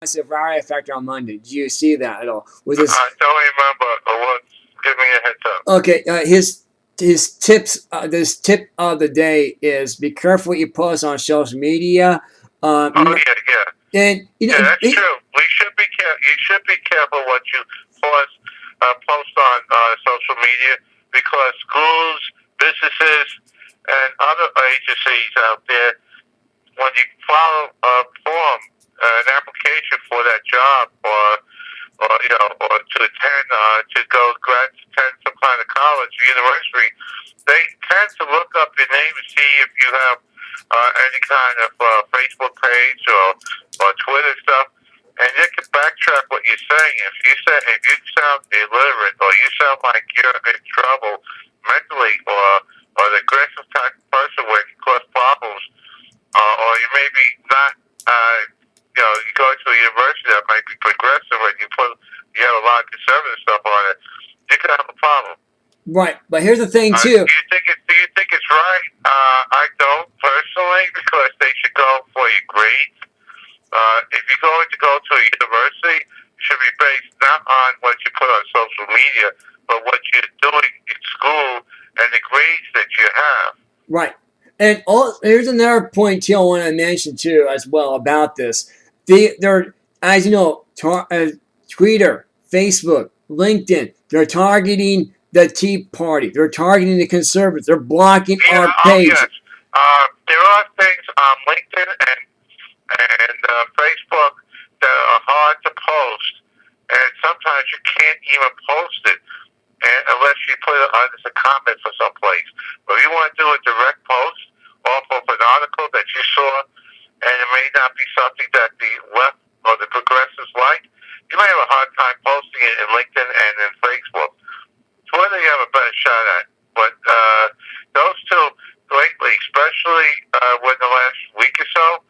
massive riot factor on Monday. Did you see that at all? Was this? I don't remember. What? Give me a heads up. Okay, his tips. This tip of the day is be careful what you post on social media. Yeah. And yeah, that's true. We should be careful. You should be careful what you post on social media, because schools, businesses, and other agencies out there, when you follow a form, an application for that job, or to attend, attend some kind of college or university, they tend to look up your name and see if you have any kind of Facebook page or Twitter stuff, and they can backtrack what you're saying. If you sound illiterate, or you sound like you're in trouble mentally, or an aggressive type of person where it can cause problems, or you maybe not, you go to a university that might be progressive, and you have a lot of conservative stuff on it, you could have a problem. Right, but here's the thing too. Do you think it's right? I don't personally, because they should go for your grades. If you're going to go to a university, it should be based not on what you put on social media, but what you're doing in school and the grades that you have. Right. And here's another point too I want to mention too as well about this. They're, as you know, Twitter, Facebook, LinkedIn, they're targeting the Tea Party. They're targeting the conservatives. They're blocking our page. Yes. There are things on LinkedIn and Facebook that are hard to post, and sometimes you can't even post it unless you put it as a comment for someplace. But if you want to do a direct post off of an article that you saw, and it may not be something that the left or the progressives like, you may have a hard time posting it in LinkedIn and in Facebook. Twitter you have a better shot at, but those two lately, especially within the last week or so,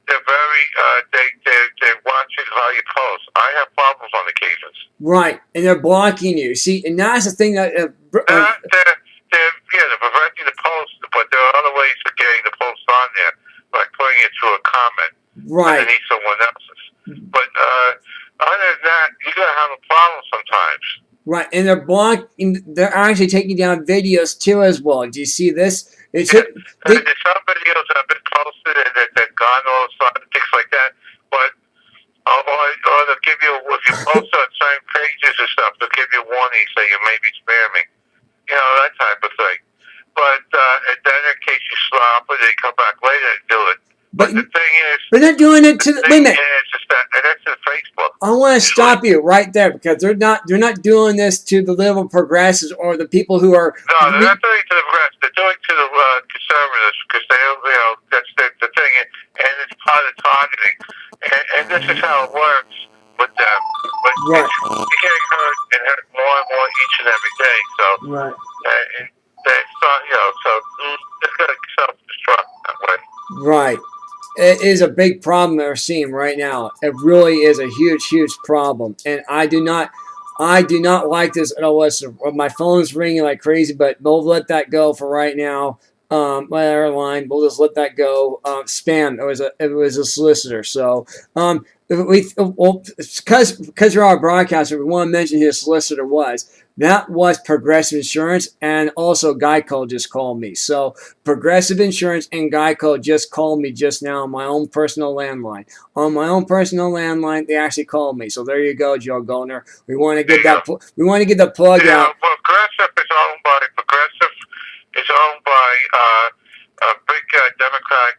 they're very they're watching how you post. I have problems on occasions. Right, and they're blocking you. See, and that's the thing that they're preventing the post, but there are other ways of getting the post on there, like putting it to a comment underneath someone else's. But other than that, you're gonna have a problem sometimes. Right, and they're actually taking down videos too as well. Do you see this? There's some videos that have been posted and they've gone all the time, things like that. But or they'll give you, if you post on certain pages or stuff, they'll give you a warning, say you may be spamming, that type of thing. But and then in case you slop it, they come back later and do it. But the thing is, they're not doing it to wait a minute. And that's in Facebook. I want to stop you right there, because they're not doing this to the liberal progressives or the people who are. No, they're not doing it to the progressives. They're doing it to the conservatives, because that's the thing, and it's part of targeting. And this is how it works with them. But you're getting hurt more and more each and every day. So so it's going to self-destruct that way. Right. It is a big problem that we're seeing right now. It really is a huge, huge problem, and I do not like this at all. My phone's ringing like crazy, but we'll let that go for right now. My airline, we'll just let that go. Spam. It was a solicitor. So because you're our broadcaster, we want to mention who the solicitor was. That was Progressive Insurance, and also Geico just called me. So Progressive Insurance and Geico just called me just now on my own personal landline. On my own personal landline, they actually called me. So there you go, Joe Goldner. We want to get that. We want to get the plug out. Progressive is owned by a big Democrat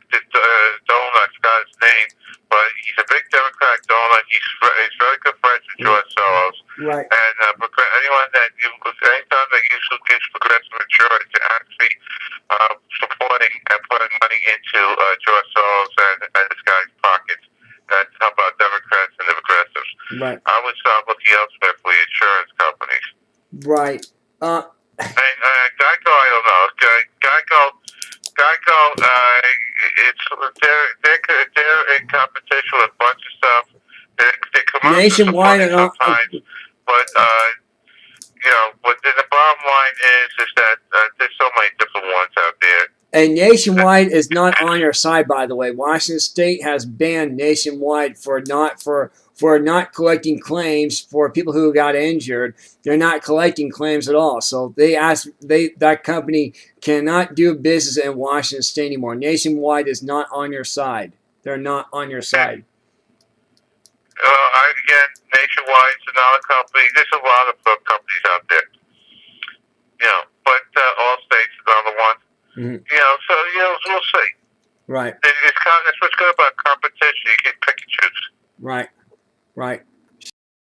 donor. I forgot his name, but he's a big Democrat donor. He's very good friends with George Soros. Right. And anytime that you gives Progressive Insurance, you're actually supporting and putting money into George Soros and this guy's pockets. That's how about Democrats and the progressives. Right. I would start looking elsewhere for the insurance companies. Right. And Geico, I don't know. Geico, they're in competition with a bunch of stuff. They come nationwide and sometimes, but but then the bottom line is that there's so many different ones out there. And Nationwide is not on your side, by the way. Washington State has banned Nationwide for not collecting claims for people who got injured. They're not collecting claims at all. So that company cannot do business in Washington State anymore. Nationwide is not on your side. They're not on your side. Again, Nationwide's another company. There's a lot of companies out there, but Allstate's another one. Mm-hmm. So we'll see. Right. That's what's good about competition. You can pick and choose. Right.